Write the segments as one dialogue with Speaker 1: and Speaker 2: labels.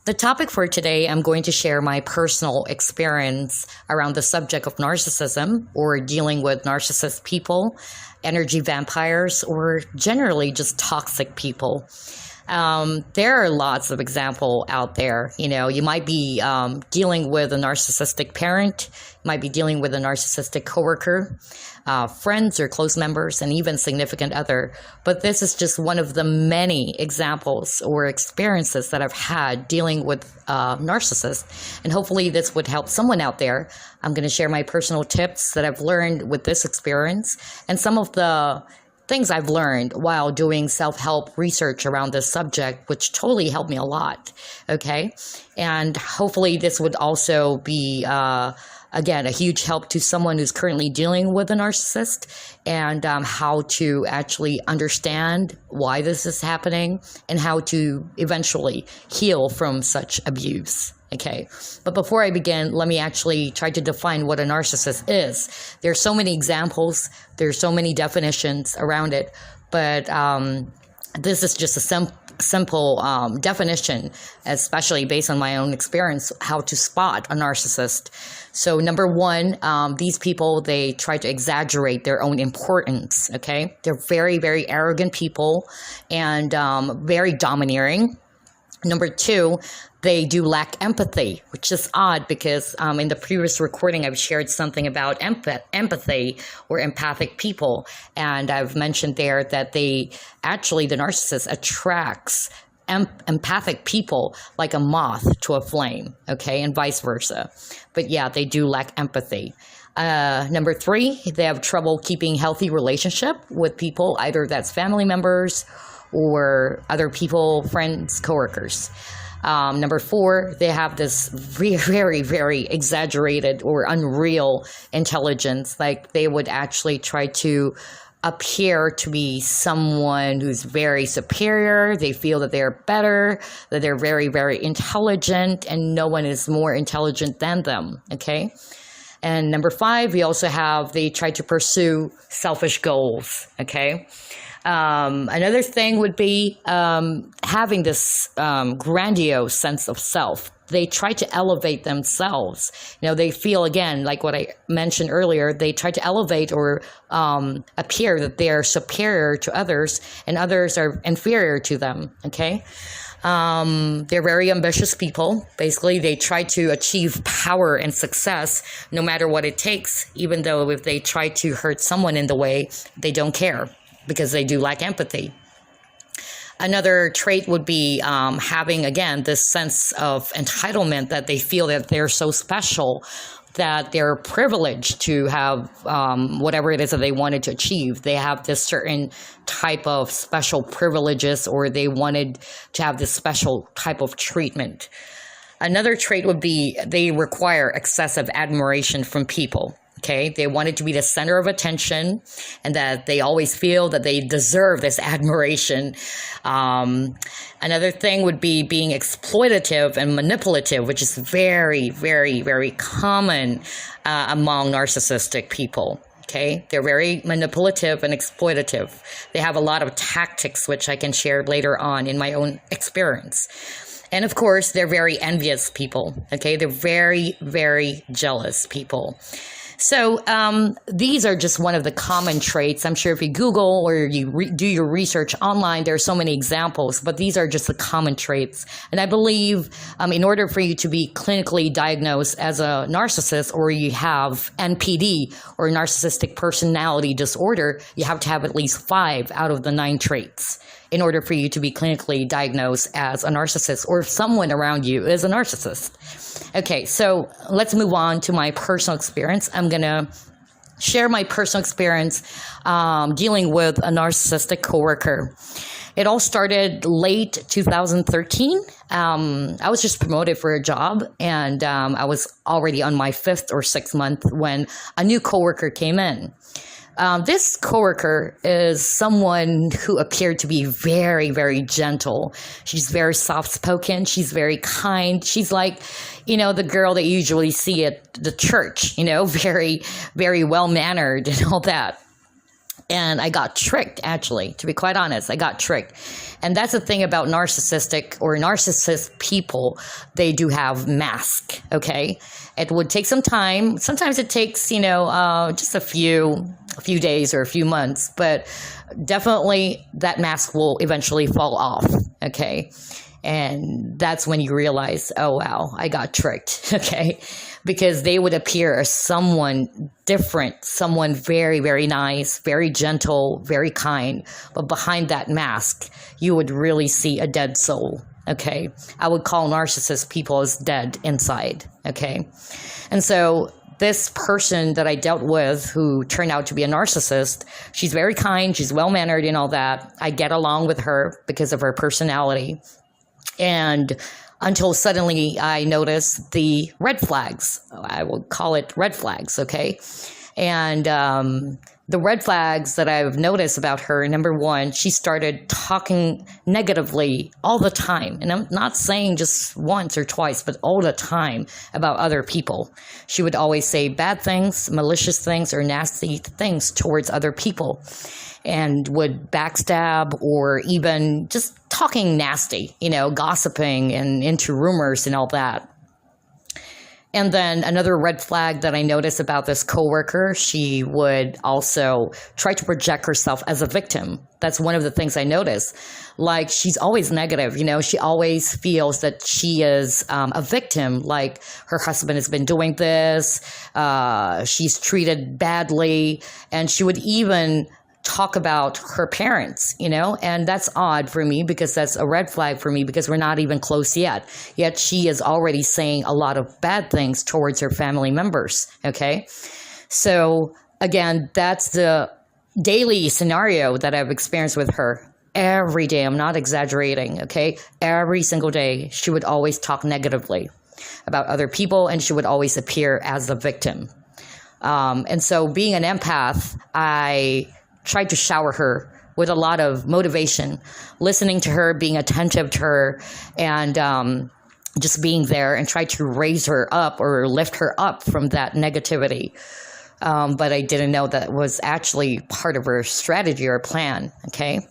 Speaker 1: The topic for today, I'm going to share my personal experience around the subject of narcissism or dealing with narcissist people, energy vampires, or generally just toxic people. There are lots of examples out there. You might be dealing with a narcissistic parent, might be dealing with a narcissistic coworker, friends or close members, and even significant other. But this is just one of the many examples or experiences that I've had dealing with narcissists. And hopefully this would help someone out there. I'm going to share my personal tips that I've learned with this experience and some of the things I've learned while doing self-help research around this subject, which totally helped me a lot, okay? And hopefully this would also be, again, a huge help to someone who's currently dealing with a narcissist and how to actually understand why this is happening and how to eventually heal from such abuse. Okay, but before I begin, let me actually try to define what a narcissist is. There's so many examples, there's so many definitions around it, but this is just a simple definition, especially based on my own experience, how to spot a narcissist. So number one, these people, they try to exaggerate their own importance, okay? They're very, very arrogant people and very domineering. Number two, they do lack empathy, which is odd because in the previous recording, I've shared something about empathy or empathic people. And I've mentioned there that the narcissist attracts empathic people like a moth to a flame, okay, and vice versa. But yeah, they do lack empathy. Number three, they have trouble keeping healthy relationship with people, either that's family members or other people, friends, coworkers. Number four, they have this very, very exaggerated or unreal intelligence. Like they would actually try to appear to be someone who's very superior. They feel that they're better, that they're very, very intelligent, and no one is more intelligent than them, okay? And number five, they try to pursue selfish goals, okay? Another thing would be having this grandiose sense of self. They try to elevate themselves. They feel, again, like what I mentioned earlier, they try to elevate or appear that they're superior to others and others are inferior to them, okay? They're very ambitious people. Basically, they try to achieve power and success no matter what it takes, even though if they try to hurt someone in the way, they don't care, because they do lack empathy. Another trait would be having, again, this sense of entitlement that they feel that they're so special, that they're privileged to have whatever it is that they wanted to achieve. They have this certain type of special privileges, or they wanted to have this special type of treatment. Another trait would be they require excessive admiration from people. Okay, they wanted to be the center of attention and that they always feel that they deserve this admiration. Another thing would be being exploitative and manipulative, which is very, very, very common among narcissistic people. Okay, they're very manipulative and exploitative. They have a lot of tactics, which I can share later on in my own experience. And of course, they're very envious people. Okay, they're very, very jealous people. So these are just one of the common traits. I'm sure if you Google or you do your research online, there are so many examples, but these are just the common traits. And I believe in order for you to be clinically diagnosed as a narcissist, or you have NPD or narcissistic personality disorder, you have to have at least 5 out of the 9 traits in order for you to be clinically diagnosed as a narcissist, or if someone around you is a narcissist. Okay, so let's move on to my personal experience. I'm going to share my personal experience dealing with a narcissistic coworker. It all started late 2013. I was just promoted for a job, and I was already on my 5th or 6th month when a new coworker came in. This coworker is someone who appeared to be very, very gentle. She's very soft-spoken. She's very kind. She's like, the girl that you usually see at the church, very, very well-mannered and all that. And I got tricked, actually, to be quite honest. I got tricked. And that's the thing about narcissistic or narcissist people. They do have masks, okay? It would take some time. Sometimes it takes, just a few days or a few months. But definitely that mask will eventually fall off, okay? And that's when you realize, oh, wow, I got tricked, okay? Because they would appear as someone different, someone very, very nice, very gentle, very kind. But behind that mask, you would really see a dead soul, okay? I would call narcissist people as dead inside, okay? And so this person that I dealt with who turned out to be a narcissist, she's very kind, she's well-mannered and all that. I get along with her because of her personality. And until suddenly I noticed the red flags. I will call it red flags, okay? And the red flags that I've noticed about her, number one, she started talking negatively all the time. And I'm not saying just once or twice, but all the time about other people. She would always say bad things, malicious things, or nasty things towards other people, and would backstab or even just talking nasty, gossiping and into rumors and all that. And then another red flag that I noticed about this coworker, she would also try to project herself as a victim. That's one of the things I noticed. Like, she's always negative, she always feels that she is a victim, like her husband has been doing this, she's treated badly, and she would even talk about her parents, and that's odd for me because that's a red flag for me because we're not even close yet. Yet she is already saying a lot of bad things towards her family members, okay? So again, that's the daily scenario that I've experienced with her every day. I'm not exaggerating, okay? Every single day, she would always talk negatively about other people and she would always appear as the victim. And so being an empath, I tried to shower her with a lot of motivation, listening to her, being attentive to her, and just being there and try to raise her up or lift her up from that negativity. But I didn't know that was actually part of her strategy or plan, okay?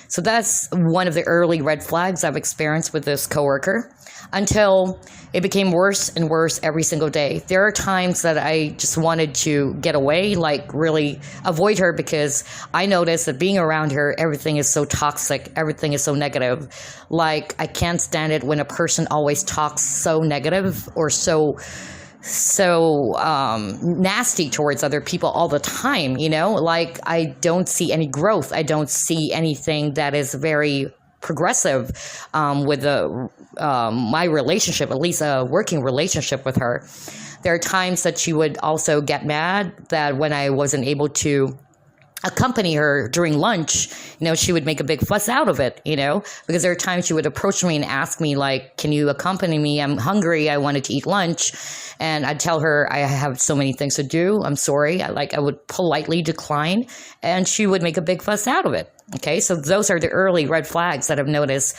Speaker 1: So that's one of the early red flags I've experienced with this coworker until it became worse and worse every single day. There are times that I just wanted to get away, like really avoid her, because I noticed that being around her, everything is so toxic, everything is so negative. Like, I can't stand it when a person always talks so negative or so nasty towards other people all the time, like I don't see any growth. I don't see anything that is very progressive with my relationship, at least a working relationship with her. There are times that she would also get mad that when I wasn't able to accompany her during lunch, she would make a big fuss out of it, because there are times she would approach me and ask me, like, can you accompany me? I'm hungry. I wanted to eat lunch. And I'd tell her I have so many things to do. I'm sorry. I would politely decline, and she would make a big fuss out of it. Okay, so those are the early red flags that I've noticed,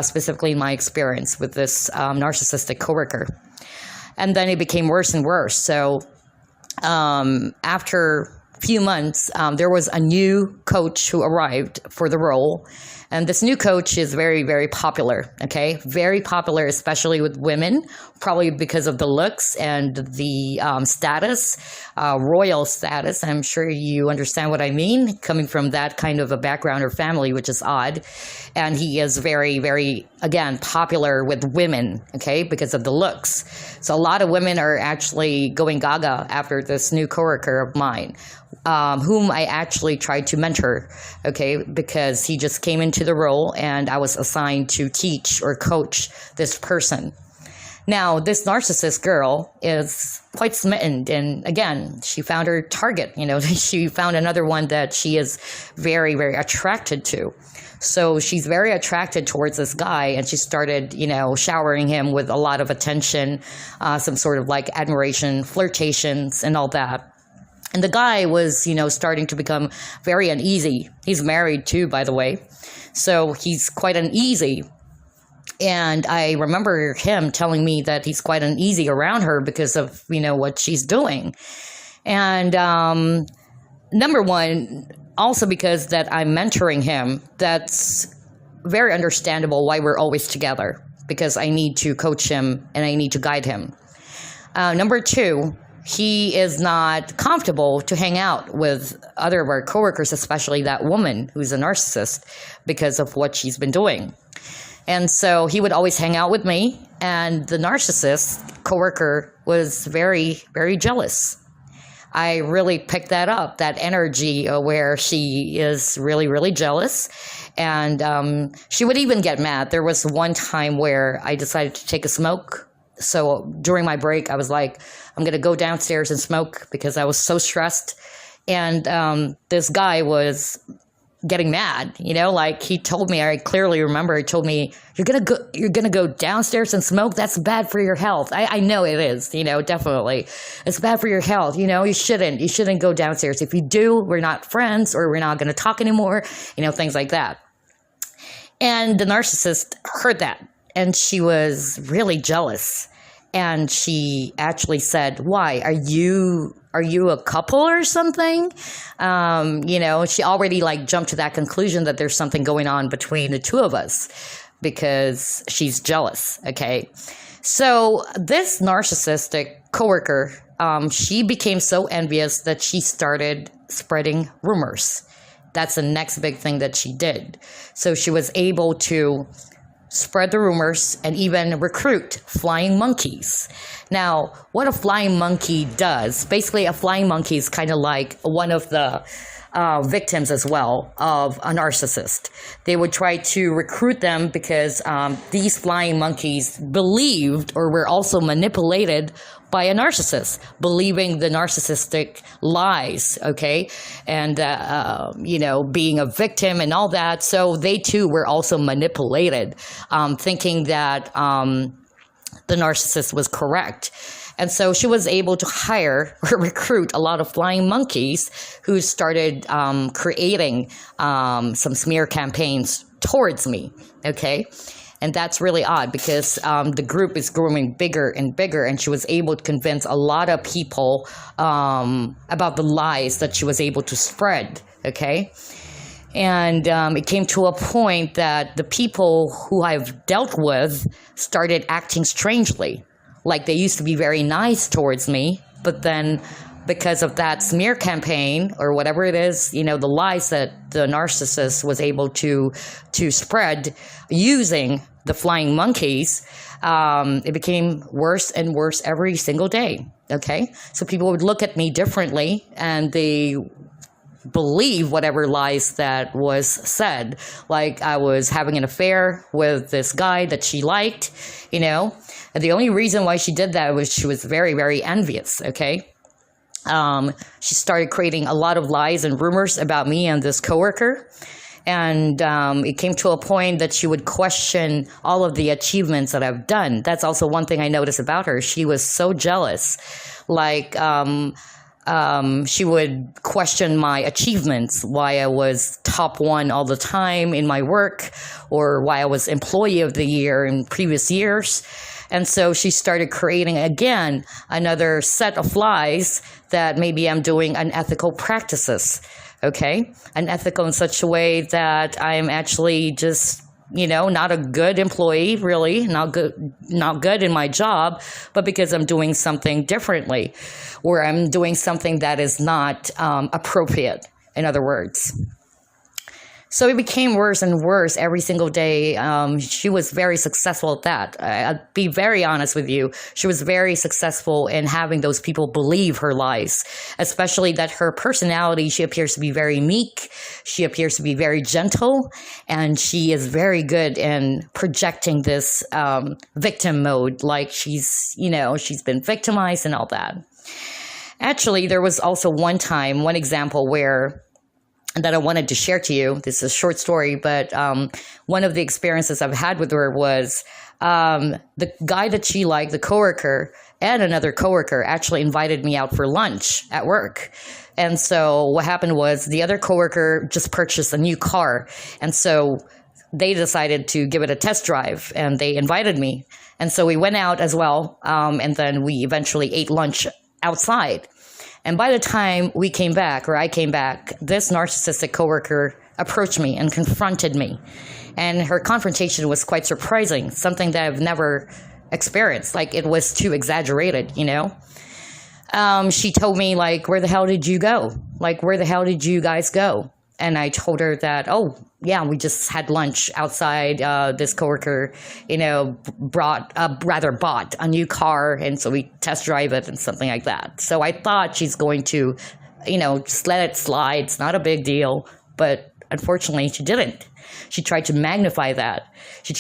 Speaker 1: specifically in my experience with this narcissistic coworker. And then it became worse and worse. So after few months, there was a new coach who arrived for the role. And this new coach is very, very popular, okay? Very popular, especially with women, probably because of the looks and the status, royal status. I'm sure you understand what I mean, coming from that kind of a background or family, which is odd. And he is very, very, again, popular with women, okay, because of the looks. So a lot of women are actually going gaga after this new coworker of mine, whom I actually tried to mentor, okay, because he just came into the role and I was assigned to teach or coach this person. Now, this narcissist girl is quite smitten, and again, she found her target, she found another one that she is very, very attracted to. So she's very attracted towards this guy, and she started, showering him with a lot of attention, some sort of like admiration, flirtations, and all that. And the guy was, starting to become very uneasy. He's married too, by the way. So he's quite uneasy. And I remember him telling me that he's quite uneasy around her because of, what she's doing. And number one, also because that I'm mentoring him, that's very understandable why we're always together, because I need to coach him and I need to guide him. Number two, he is not comfortable to hang out with other of our coworkers, especially that woman who's a narcissist, because of what she's been doing. And so he would always hang out with me, and the narcissist coworker was very, very jealous. I really picked that up, that energy where she is really, really jealous. And she would even get mad. There was one time where I decided to take a smoke. So during my break, I was like, I'm going to go downstairs and smoke because I was so stressed. And this guy was getting mad, like he told me, I clearly remember, he told me, you're going to go downstairs and smoke. That's bad for your health. I know it is, definitely. It's bad for your health. You shouldn't go downstairs. If you do, we're not friends, or we're not going to talk anymore, things like that. And the narcissist heard that, and she was really jealous. And she actually said, why? Are you a couple or something? She already jumped to that conclusion that there's something going on between the two of us because she's jealous. Okay. So this narcissistic coworker, she became so envious that she started spreading rumors. That's the next big thing that she did. So she was able to spread the rumors and even recruit flying monkeys. Now, what a flying monkey does, basically a flying monkey is kind of like one of the victims as well of a narcissist. They would try to recruit them because these flying monkeys believed or were also manipulated by a narcissist, believing the narcissistic lies, okay? And, being a victim and all that. So they too were also manipulated, thinking that the narcissist was correct. And so she was able to hire or recruit a lot of flying monkeys who started creating some smear campaigns towards me, okay? And that's really odd because the group is growing bigger and bigger, and she was able to convince a lot of people about the lies that she was able to spread, okay? And it came to a point that the people who I've dealt with started acting strangely. Like they used to be very nice towards me, but then because of that smear campaign or whatever it is, the lies that the narcissist was able to spread using the flying monkeys, it became worse and worse every single day, okay? So people would look at me differently, and they believe whatever lies that was said, like I was having an affair with this guy that she liked, and the only reason why she did that was she was very, very envious, okay? She started creating a lot of lies and rumors about me and this coworker, and it came to a point that she would question all of the achievements that I've done. That's also one thing I noticed about her. She was so jealous, she would question my achievements, why I was top one all the time in my work, or why I was employee of the year in previous years. And so she started creating, again, another set of lies that maybe I'm doing unethical practices, okay? Unethical in such a way that I am actually just, not a good employee, really, not good in my job, but because I'm doing something differently, or I'm doing something that is not appropriate, in other words. So it became worse and worse every single day. She was very successful at that. I'll be very honest with you. She was very successful in having those people believe her lies, especially that her personality, she appears to be very meek. She appears to be very gentle, and she is very good in projecting this victim mode, like she's been victimized and all that. Actually, there was also one example that I wanted to share to you. This is a short story, but one of the experiences I've had with her was the guy that she liked, the coworker, and another coworker actually invited me out for lunch at work. And so what happened was the other coworker just purchased a new car. And so they decided to give it a test drive, and they invited me. And so we went out as well, and then we eventually ate lunch outside. And by the time we came back, or I came back, this narcissistic coworker approached me and confronted me. And her confrontation was quite surprising, something that I've never experienced. Like, it was too exaggerated, you know? She told me, like, where the hell did you go? Like, where the hell did you guys go? And I told her that, oh, yeah, we just had lunch outside. This coworker, you know, bought a new car. And so we test drive it and something like that. So I thought she's going to, you know, just let it slide. It's not a big deal. But unfortunately, she didn't. She tried to magnify that. She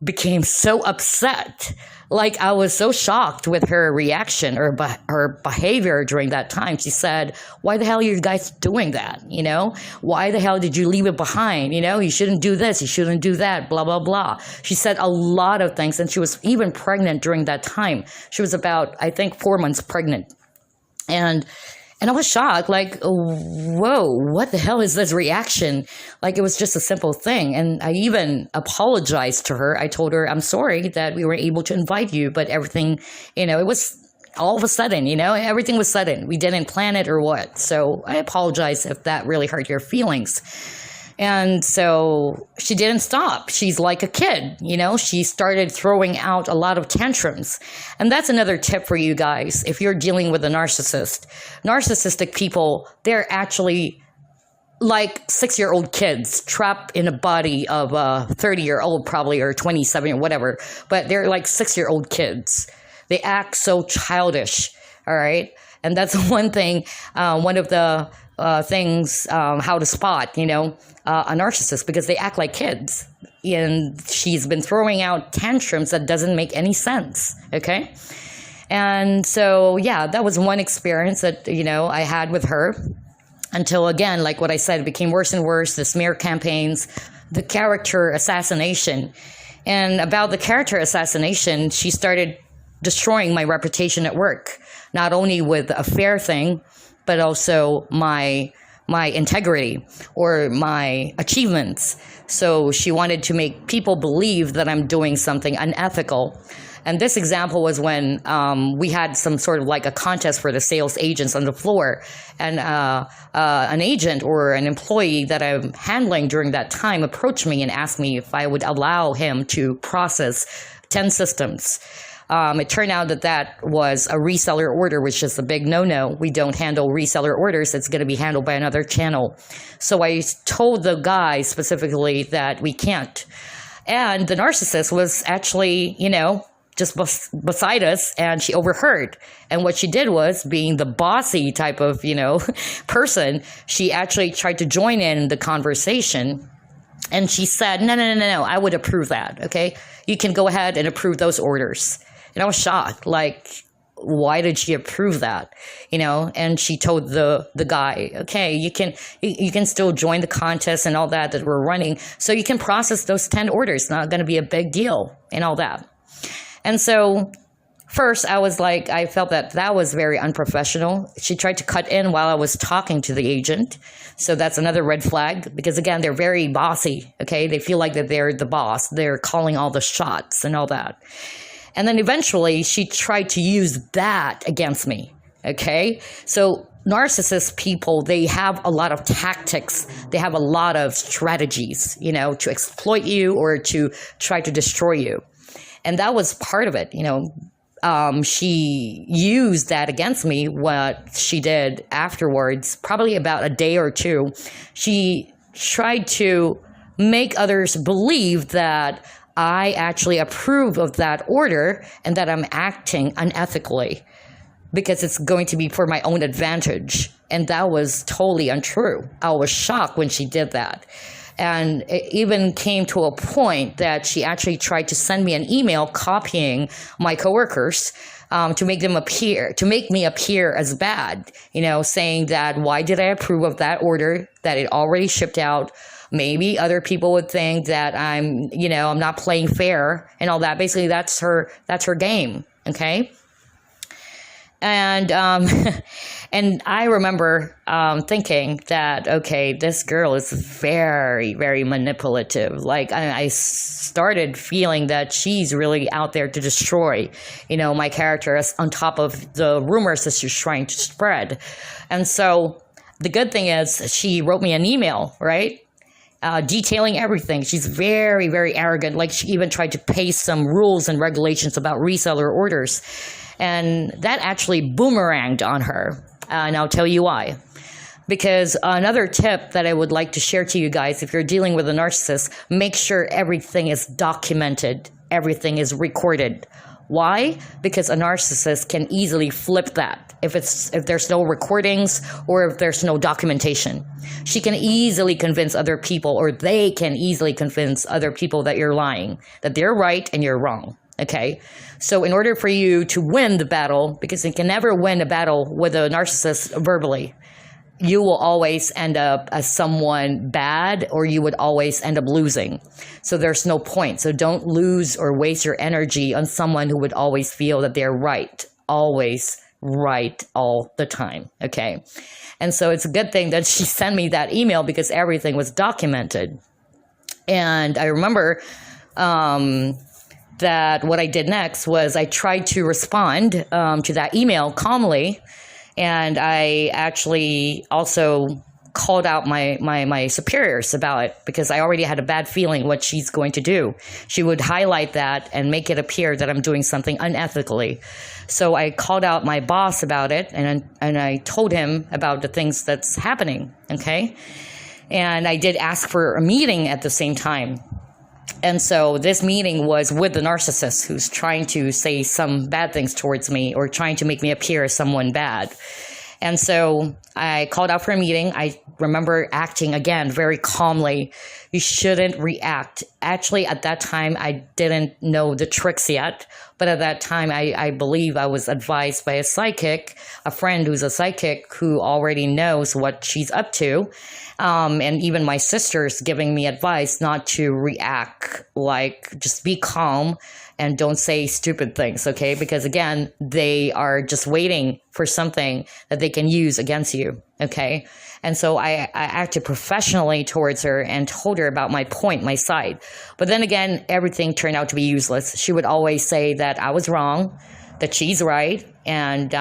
Speaker 1: became so upset. Like, I was so shocked with her reaction or her behavior during that time. She said, why the hell are you guys doing that? You know, why the hell did you leave it behind? You know, you shouldn't do this. You shouldn't do that, blah, blah, blah. She said a lot of things. And she was even pregnant during that time. She was about, I think, 4 months pregnant. And I was shocked, like, whoa, what the hell is this reaction? Like, it was just a simple thing. And I even apologized to her. I told her, I'm sorry that we were able to invite you, but everything, you know, it was all of a sudden, you know, everything was sudden. We didn't plan it or what. So I apologize if that really hurt your feelings. And so she didn't stop. She's like a kid, you know, she started throwing out a lot of tantrums. And that's another tip for you guys. If you're dealing with a narcissist, narcissistic people, they're actually like 6-year-old kids trapped in a body of a 30-year-old probably, or 27 or whatever. But they're like 6-year-old kids. They act so childish. All right. And that's one thing, one of the things, how to spot, you know, a narcissist, because they act like kids. And she's been throwing out tantrums that doesn't make any sense. Okay. And so, yeah, that was one experience that, you know, I had with her until, again, like what I said, it became worse and worse, the smear campaigns, the character assassination. And about the character assassination, she started destroying my reputation at work, not only with the affair thing, but also my integrity or my achievements. So she wanted to make people believe that I'm doing something unethical. And this example was when we had some sort of like a contest for the sales agents on the floor. And an agent or an employee that I'm handling during that time approached me and asked me if I would allow him to process 10 systems. It turned out that was a reseller order, which is a big no-no. We don't handle reseller orders. It's going to be handled by another channel. So I told the guy specifically that we can't. And the narcissist was actually, you know, just beside us, and she overheard. And what she did was, being the bossy type of, you know, person, she actually tried to join in the conversation. And she said, no, I would approve that, okay? You can go ahead and approve those orders. And I was shocked, like, why did she approve that? You know, and she told the guy, okay, you can still join the contest and all that we're running. So you can process those 10 orders. Not going to be a big deal and all that. And so first I was like, I felt that was very unprofessional. She tried to cut in while I was talking to the agent. So that's another red flag, because again, they're very bossy. Okay. They feel like that they're the boss. They're calling all the shots and all that. And then eventually she tried to use that against me. Okay. So narcissist people, they have a lot of tactics. They have a lot of strategies, you know, to exploit you or to try to destroy you. And that was part of it, you know. She used that against me. What she did afterwards, probably about a day or two, she tried to make others believe that I actually approve of that order and that I'm acting unethically because it's going to be for my own advantage. And that was totally untrue. I was shocked when she did that. And it even came to a point that she actually tried to send me an email copying my coworkers to make me appear as bad, you know, saying that why did I approve of that order, that it already shipped out? Maybe other people would think that I'm not playing fair and all that. Basically, that's her game. Okay. And and I remember thinking that, okay, this girl is very, very manipulative. Like I started feeling that she's really out there to destroy, my character, on top of the rumors that she's trying to spread. And so the good thing is she wrote me an email, right? Detailing everything. She's very, very arrogant. Like she even tried to paste some rules and regulations about reseller orders. And that actually boomeranged on her. And I'll tell you why. Because another tip that I would like to share to you guys, if you're dealing with a narcissist, make sure everything is documented. Everything is recorded. Why? Because a narcissist can easily flip that if there's no recordings or if there's no documentation. She can easily convince other people, or they can easily convince other people that you're lying, that they're right and you're wrong. Okay? So in order for you to win the battle, because you can never win a battle with a narcissist verbally, you will always end up as someone bad, or you would always end up losing. So there's no point. So don't lose or waste your energy on someone who would always feel that they're right. Always right all the time. Okay. And so it's a good thing that she sent me that email because everything was documented. And I remember that what I did next was I tried to respond to that email calmly. And I actually also called out my superiors about it, because I already had a bad feeling what she's going to do. She would highlight that and make it appear that I'm doing something unethically. So I called out my boss about it, and I told him about the things that's happening, okay? And I did ask for a meeting at the same time. And so this meeting was with the narcissist who's trying to say some bad things towards me, or trying to make me appear as someone bad. And so I called out for a meeting. I remember acting again very calmly. You shouldn't react. Actually, at that time, I didn't know the tricks yet. But at that time, I believe I was advised by a psychic, a friend who's a psychic who already knows what she's up to. And even my sister's giving me advice not to react, like just be calm and don't say stupid things, okay? Because again, they are just waiting for something that they can use against you, okay? And so I acted professionally towards her and told her about my point, my side. But then again, everything turned out to be useless. She would always say that I was wrong, that she's right, and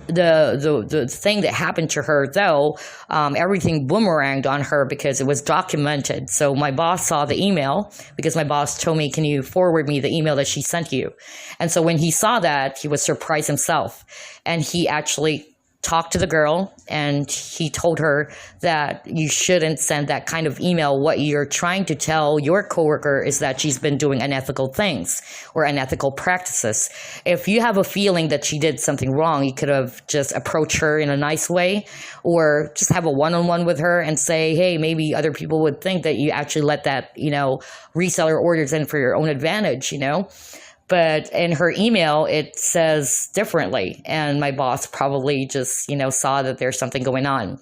Speaker 1: the thing that happened to her, though, everything boomeranged on her because it was documented. So my boss saw the email, because my boss told me, can you forward me the email that she sent you? And so when he saw that, he was surprised himself. And he actually talked to the girl, and he told her that you shouldn't send that kind of email. What you're trying to tell your coworker is that she's been doing unethical things or unethical practices. If you have a feeling that she did something wrong, you could have just approached her in a nice way, or just have a one-on-one with her and say, hey, maybe other people would think that you actually let that, reseller orders in for your own advantage, But in her email, it says differently. And my boss probably just, saw that there's something going on.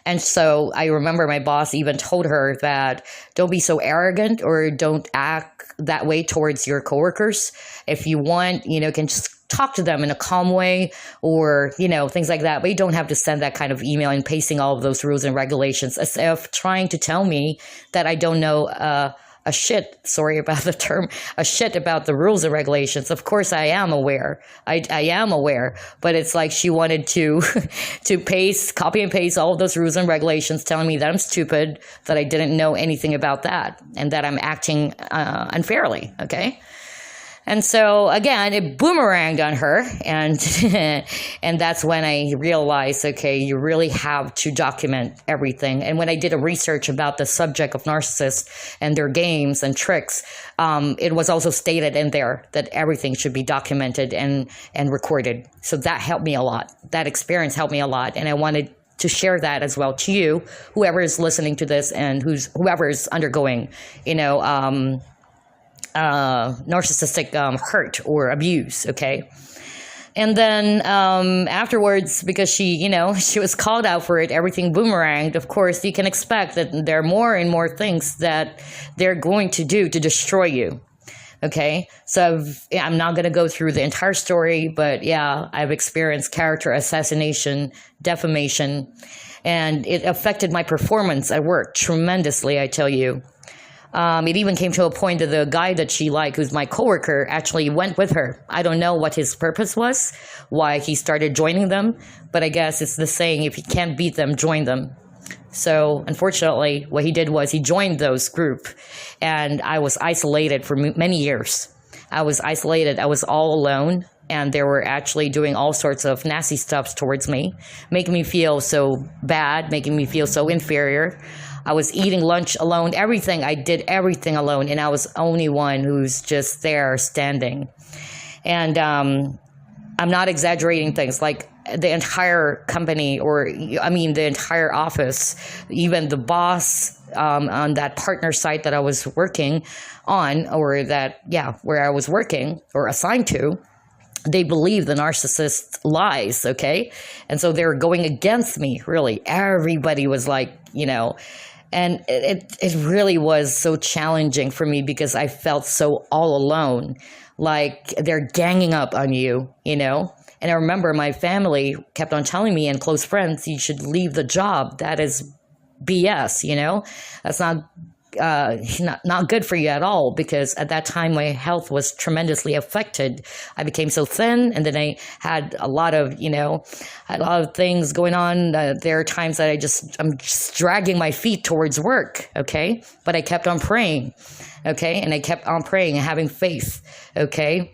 Speaker 1: And so I remember my boss even told her that don't be so arrogant, or don't act that way towards your coworkers. If you want, can just talk to them in a calm way, or, things like that. But you don't have to send that kind of email and pasting all of those rules and regulations as if trying to tell me that I don't know a shit, sorry about the term, a shit about the rules and regulations. Of course, I am aware. I am aware. But it's like she wanted to copy and paste all of those rules and regulations, telling me that I'm stupid, that I didn't know anything about that, and that I'm acting unfairly, okay? And so, again, it boomeranged on her, and and that's when I realized, okay, you really have to document everything. And when I did a research about the subject of narcissists and their games and tricks, it was also stated in there that everything should be documented and recorded. So that helped me a lot. That experience helped me a lot, and I wanted to share that as well to you, whoever is listening to this and whoever is undergoing, narcissistic hurt or abuse, okay? And then afterwards, because she was called out for it, everything boomeranged. Of course, you can expect that there are more and more things that they're going to do to destroy you. Okay, so I'm not going to go through the entire story, but yeah, I've experienced character assassination, defamation, and it affected my performance at work tremendously, I tell you. It even came to a point that the guy that she liked, who's my coworker, actually went with her. I don't know what his purpose was, why he started joining them, but I guess it's the saying, if you can't beat them, join them. So unfortunately, what he did was he joined those group, and I was isolated for many years. I was isolated. I was all alone, and they were actually doing all sorts of nasty stuff towards me, making me feel so bad, making me feel so inferior. I was eating lunch alone, everything. I did everything alone, and I was the only one who's just there standing. And I'm not exaggerating things. Like the entire company, the entire office, even the boss on that partner site that I was working on, where I was working or assigned to, they believe the narcissist lies, okay? And so they're going against me, really. Everybody was like, and it really was so challenging for me because I felt so all alone, like they're ganging up on you, And I remember my family kept on telling me, and close friends, you should leave the job. That is BS, That's not good for you at all, because at that time my health was tremendously affected. I became so thin, and then I had a lot of things going on. There are times that I'm just dragging my feet towards work, okay? But I kept on praying, okay? And I kept on praying and having faith, okay?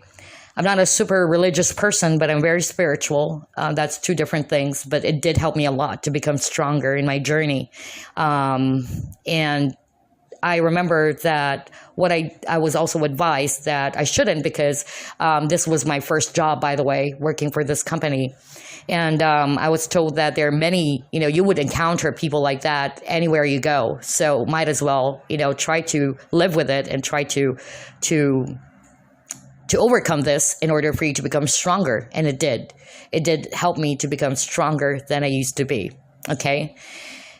Speaker 1: I'm not a super religious person, but I'm very spiritual. That's two different things, but it did help me a lot to become stronger in my journey. And I remember that I was also advised that I shouldn't, because this was my first job, by the way, working for this company. And I was told that there are many, you would encounter people like that anywhere you go. So might as well, try to live with it and try to overcome this in order for you to become stronger. And it did. It did help me to become stronger than I used to be. Okay.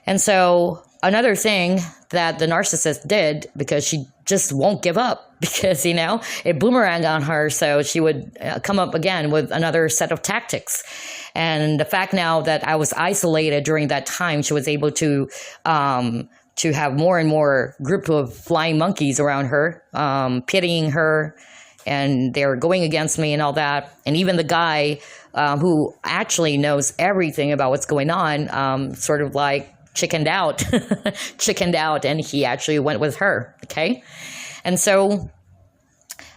Speaker 1: And so another thing that the narcissist did, because she just won't give up, because, it boomeranged on her. So she would come up again with another set of tactics. And the fact now that I was isolated during that time, she was able to have more and more group of flying monkeys around her, pitying her, and they were going against me and all that. And even the guy who actually knows everything about what's going on, sort of like chickened out, and he actually went with her, okay? And so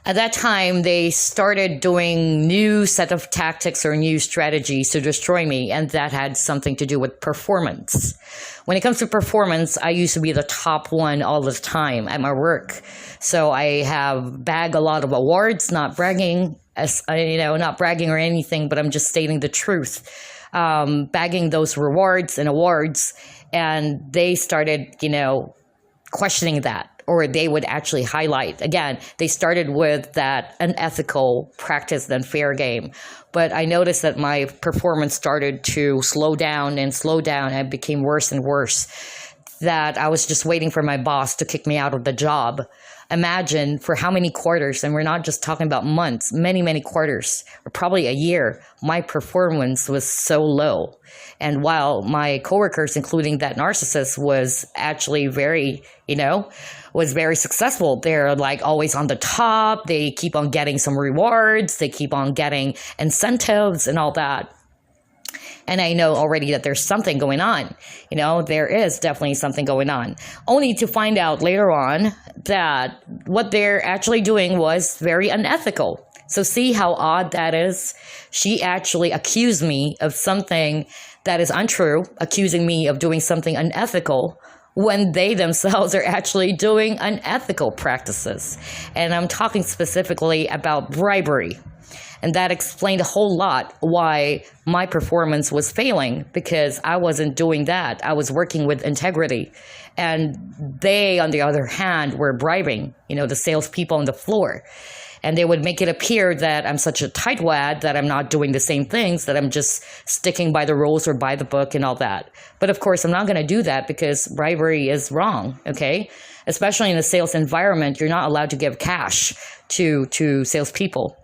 Speaker 1: at that time, they started doing new set of tactics or new strategies to destroy me, and that had something to do with performance. When it comes to performance, I used to be the top one all the time at my work. So I have bagged a lot of awards, not bragging, not bragging or anything, but I'm just stating the truth. Bagging those rewards and awards, and they started, questioning that. Or they would actually highlight. Again, they started with that unethical practice than fair game. But I noticed that my performance started to slow down, and it became worse and worse. That I was just waiting for my boss to kick me out of the job. Imagine for how many quarters, and we're not just talking about months, many, many quarters, or probably a year, my performance was so low. And while my coworkers, including that narcissist, was actually very, was very successful. They're like always on the top. They keep on getting some rewards. They keep on getting incentives and all that. And I know already that there's something going on. There is definitely something going on. Only to find out later on that what they're actually doing was very unethical. So see how odd that is? She actually accused me of something that is untrue, accusing me of doing something unethical, when they themselves are actually doing unethical practices. And I'm talking specifically about bribery. And that explained a whole lot why my performance was failing, because I wasn't doing that. I was working with integrity. And they, on the other hand, were bribing, the salespeople on the floor. And they would make it appear that I'm such a tightwad, that I'm not doing the same things, that I'm just sticking by the rules or by the book and all that. But of course, I'm not going to do that, because bribery is wrong, okay? especially in a sales environment, you're not allowed to give cash to salespeople.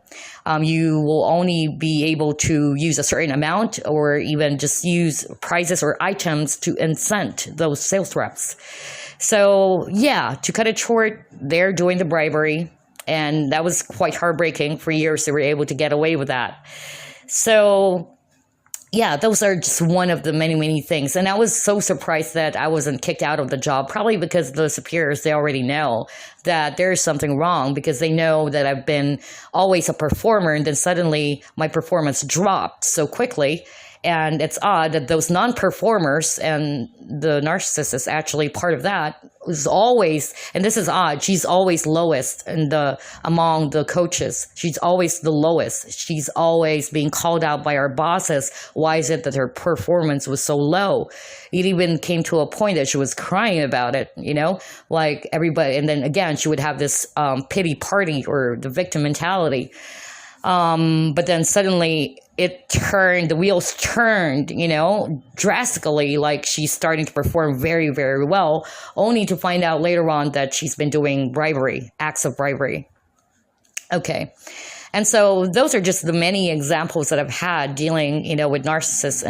Speaker 1: You will only be able to use a certain amount or even just use prices or items to incent those sales reps. So yeah, to cut it short, they're doing the bribery, and that was quite heartbreaking. For years, they were able to get away with that. So yeah, those are just one of the many, many things. And I was so surprised that I wasn't kicked out of the job, probably because the superiors, they already know that there's something wrong, because they know that I've been always a performer, and then suddenly my performance dropped so quickly. And it's odd that those non-performers, and the narcissist is actually part of that, is always, and this is odd, she's always lowest among the coaches. She's always the lowest. She's always being called out by our bosses. Why is it that her performance was so low? It even came to a point that she was crying about it, like everybody. And then again, she would have this pity party, or the victim mentality. But then suddenly the wheels turned, drastically, like she's starting to perform very, very well, only to find out later on that she's been doing acts of bribery. Okay. And so those are just the many examples that I've had dealing, with narcissists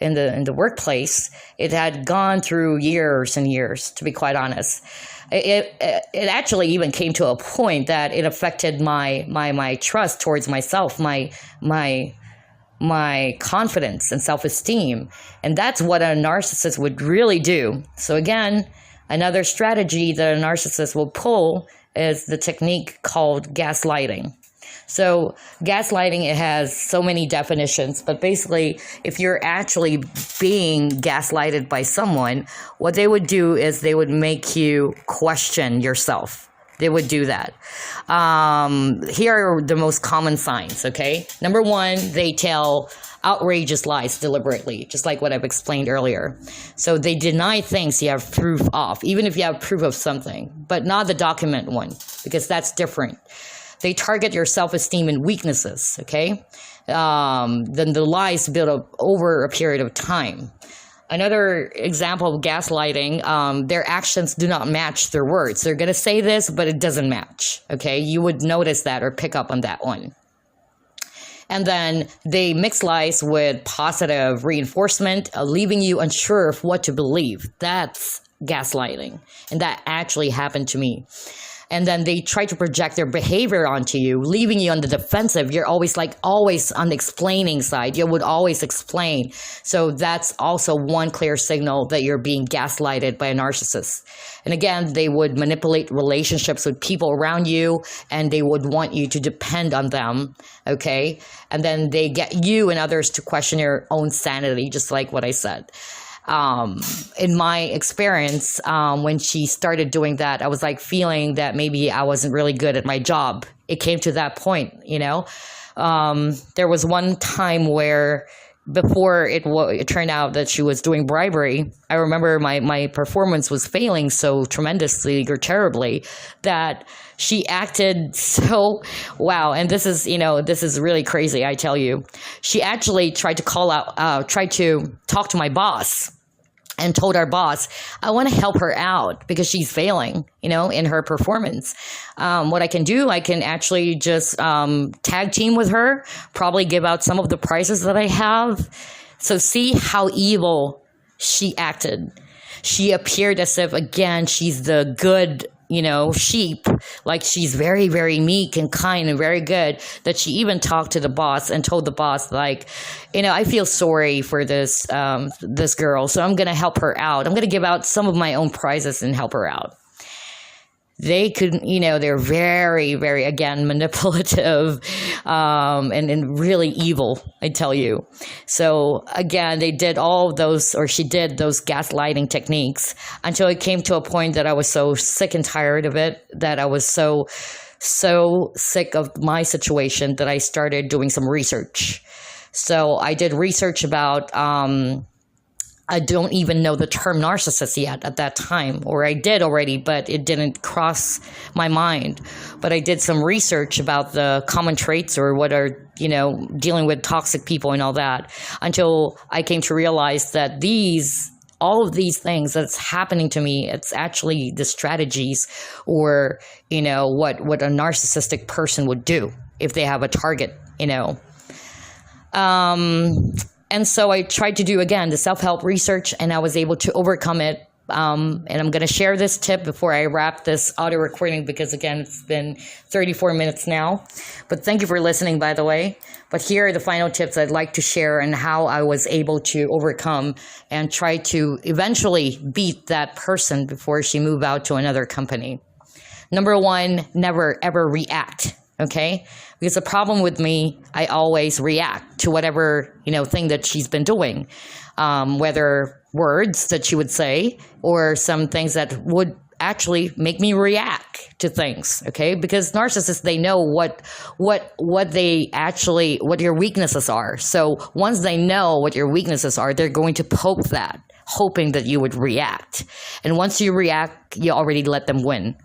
Speaker 1: in the workplace. It had gone through years and years, to be quite honest. It actually even came to a point that it affected my trust towards myself, my confidence and self-esteem. And that's what a narcissist would really do. So again, another strategy that a narcissist will pull is the technique called gaslighting. So gaslighting, it has so many definitions, but basically, if you're actually being gaslighted by someone, what they would do is they would make you question yourself. They would do that. Here are the most common signs, okay? Number one, they tell outrageous lies deliberately, just like what I've explained earlier. So they deny things you have proof of, even if you have proof of something, but not the document one, because that's different. They target your self-esteem and weaknesses, okay? Then the lies build up over a period of time. Another example of gaslighting, their actions do not match their words. They're going to say this, but it doesn't match, okay? You would notice that or pick up on that one. And then they mix lies with positive reinforcement, leaving you unsure of what to believe. That's gaslighting. And that actually happened to me. And then they try to project their behavior onto you, leaving you on the defensive. You're always on the explaining side. You would always explain. So that's also one clear signal that you're being gaslighted by a narcissist. And again, they would manipulate relationships with people around you, and they would want you to depend on them, okay? And then they get you and others to question your own sanity, just like what I said. In my experience, when she started doing that, I was feeling that maybe I wasn't really good at my job. It came to that point, There was one time where before it turned out that she was doing bribery, I remember my performance was failing so tremendously or terribly that she acted so, wow. And this is really crazy, I tell you. She actually tried to tried to talk to my boss, and told our boss, I want to help her out because she's failing, in her performance. What I can do, I can actually just tag team with her, probably give out some of the prizes that I have. So see how evil she acted. She appeared as if, again, she's the good, sheep, like she's very, very meek and kind and very good, that she even talked to the boss and told the boss, I feel sorry for this girl, so I'm going to help her out. I'm going to give out some of my own prizes and help her out. They could, they're very, very, again, manipulative and really evil, I tell you. So, again, she did those gaslighting techniques until it came to a point that I was so sick and tired of it, that I was so sick of my situation that I started doing some research. So I did research about I don't even know the term narcissist yet at that time, or I did already, but it didn't cross my mind. But I did some research about the common traits, or what are, dealing with toxic people and all that, until I came to realize that these all of these things that's happening to me, it's actually the strategies or, what a narcissistic person would do if they have a target. And so I tried to do, again, the self-help research, and I was able to overcome it. And I'm going to share this tip before I wrap this audio recording because, again, it's been 34 minutes now. But thank you for listening, by the way. But here are the final tips I'd like to share and how I was able to overcome and try to eventually beat that person before she moved out to another company. Number one, never, ever react. Okay? Because the problem with me, I always react to whatever, thing that she's been doing. Whether words that she would say or some things that would actually make me react to things. Okay? Because narcissists, they know what your weaknesses are. So once they know what your weaknesses are, they're going to poke that, hoping that you would react. And once you react, you already let them win.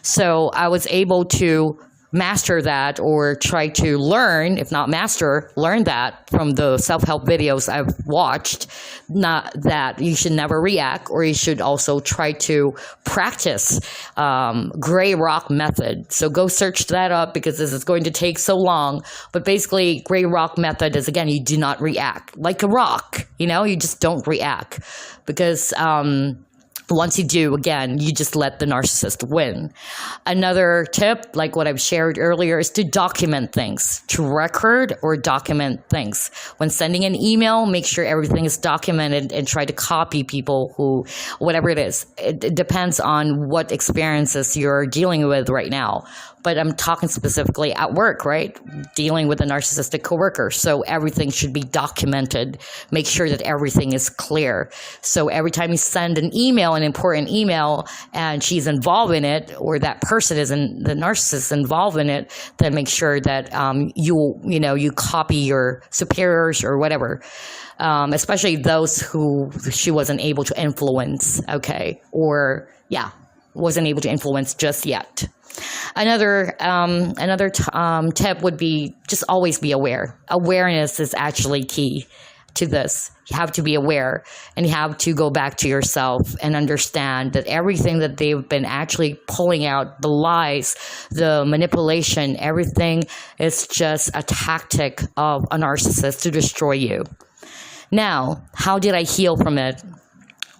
Speaker 1: So I was able to master that, or try to learn, if not master, learn that from the self-help videos I've watched. Not that you should never react, or you should also try to practice gray rock method. So go search that up because this is going to take so long. But basically, gray rock method is, again, you do not react like a rock. You just don't react because once you do, again, you just let the narcissist win. Another tip, like what I've shared earlier, is to document things, to record or document things. When sending an email, make sure everything is documented and try to copy people who, whatever it is. It depends on what experiences you're dealing with right now. But I'm talking specifically at work, right? Dealing with a narcissistic coworker. So everything should be documented. Make sure that everything is clear. So every time you send an email, an important email, and she's involved in it, or that person the narcissist involved in it, then make sure that you copy your superiors or whatever. Especially those who she wasn't able to influence, okay? Or, wasn't able to influence just yet. Another tip would be just always be aware. Awareness is actually key to this. You have to be aware, and you have to go back to yourself and understand that everything that they've been actually pulling out, the lies, the manipulation, everything is just a tactic of a narcissist to destroy you. Now, how did I heal from it?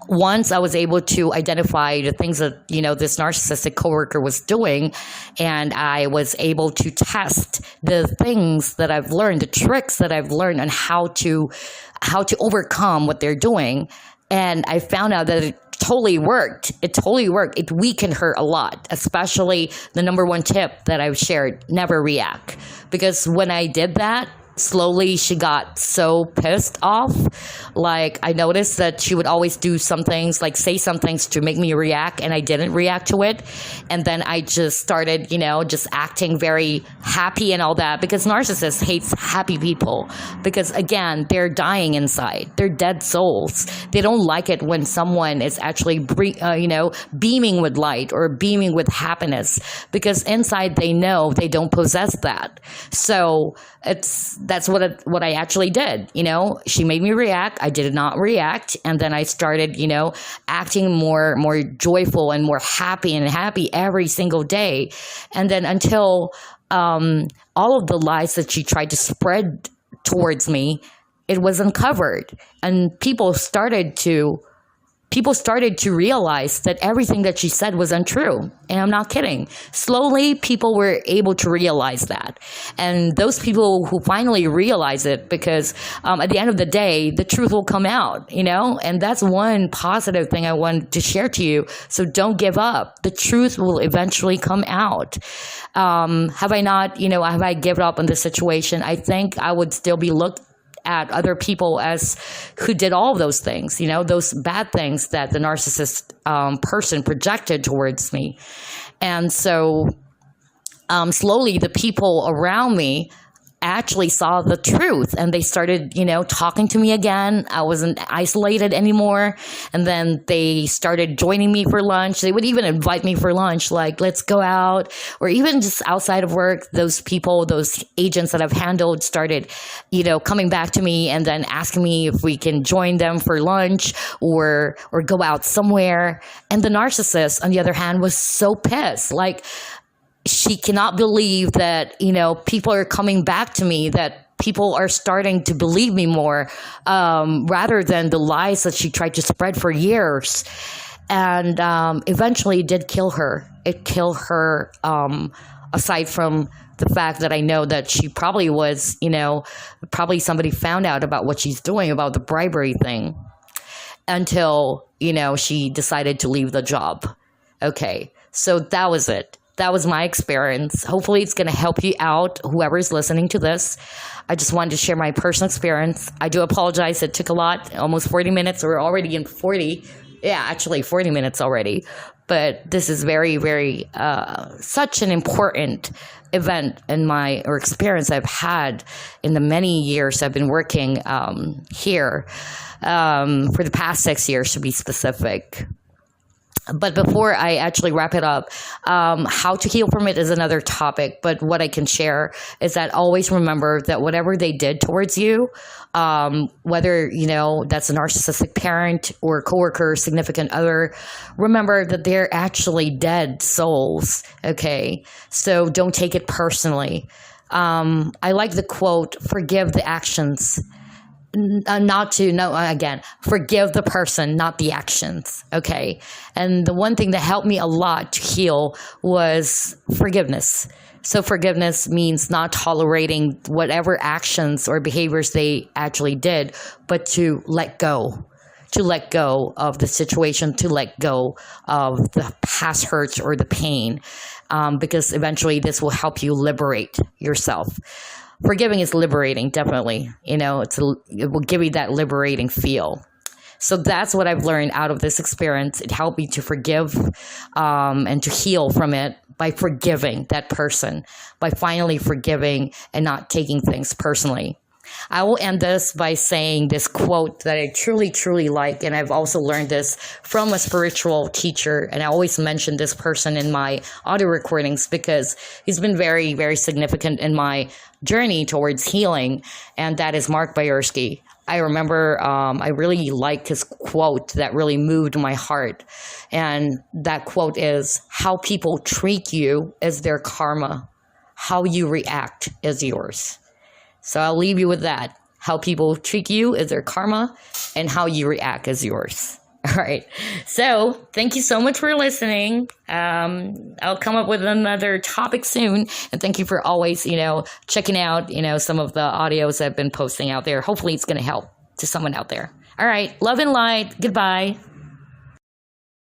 Speaker 1: Once I was able to identify the things that, this narcissistic coworker was doing, and I was able to test the things that I've learned, the tricks that I've learned on how to overcome what they're doing. And I found out that it totally worked. It totally worked. It weakened her a lot, especially the number one tip that I've shared, never react. Because when I did that, slowly she got so pissed off. Like, I noticed that she would always do some things, like say some things to make me react, and I didn't react to it. And then I just started, just acting very happy and all that, because narcissists hates happy people. Because again, they're dying inside. They're dead souls. They don't like it when someone is actually, beaming with light or beaming with happiness, because inside they know they don't possess that. So that's what I actually did. She made me react. I did not react. And then I started, acting more joyful and more happy every single day. And then until all of the lies that she tried to spread towards me, it was uncovered. And people started to realize that everything that she said was untrue. And I'm not kidding. Slowly, people were able to realize that. And those people who finally realize it, because at the end of the day, the truth will come out, And that's one positive thing I want to share to you. So don't give up. The truth will eventually come out. Have I given up on this situation? I think I would still be looked at other people as who did all of those things, those bad things that the narcissist person projected towards me. And so slowly the people around me actually saw the truth, and they started, talking to me again. I wasn't isolated anymore. And then they started joining me for lunch. They would even invite me for lunch, like, let's go out, or even just outside of work. Those people, those agents that I've handled started, coming back to me and then asking me if we can join them for lunch or go out somewhere. And the narcissist, on the other hand, was so pissed. Like, she cannot believe that, people are coming back to me, that people are starting to believe me more, rather than the lies that she tried to spread for years. And eventually it did kill her. It killed her, aside from the fact that I know that she probably was, probably somebody found out about what she's doing, about the bribery thing, until, she decided to leave the job. Okay, so that was it. That was my experience. Hopefully it's going to help you out, whoever's listening to this. I just wanted to share my personal experience. I do apologize. It took a lot, almost 40 minutes. We're already in 40 minutes already. But this is very, very, such an important event in or experience I've had in the many years I've been working here, for the past 6 years to be specific. But before I actually wrap it up, how to heal from it is another topic. But what I can share is that always remember that whatever they did towards you, whether, that's a narcissistic parent or coworker, significant other, remember that they're actually dead souls. Okay. So don't take it personally. I like the quote, forgive the actions. Forgive the person, not the actions. Okay. And the one thing that helped me a lot to heal was forgiveness. So forgiveness means not tolerating whatever actions or behaviors they actually did, but to let go of the situation, to let go of the past hurts or the pain, because eventually this will help you liberate yourself. Forgiving is liberating, definitely. It will give you that liberating feel. So that's what I've learned out of this experience. It helped me to forgive, and to heal from it by forgiving that person, by finally forgiving and not taking things personally. I will end this by saying this quote that I truly, truly like, and I've also learned this from a spiritual teacher, and I always mention this person in my audio recordings because he's been very, very significant in my journey towards healing, and that is Mark Bayersky. I remember I really liked his quote that really moved my heart, and that quote is, how people treat you is their karma. How you react is yours. So I'll leave you with that. How people treat you is their karma, and how you react is yours. All right. So thank you so much for listening. I'll come up with another topic soon. And thank you for always, checking out, some of the audios I've been posting out there. Hopefully it's going to help to someone out there. All right. Love and light. Goodbye.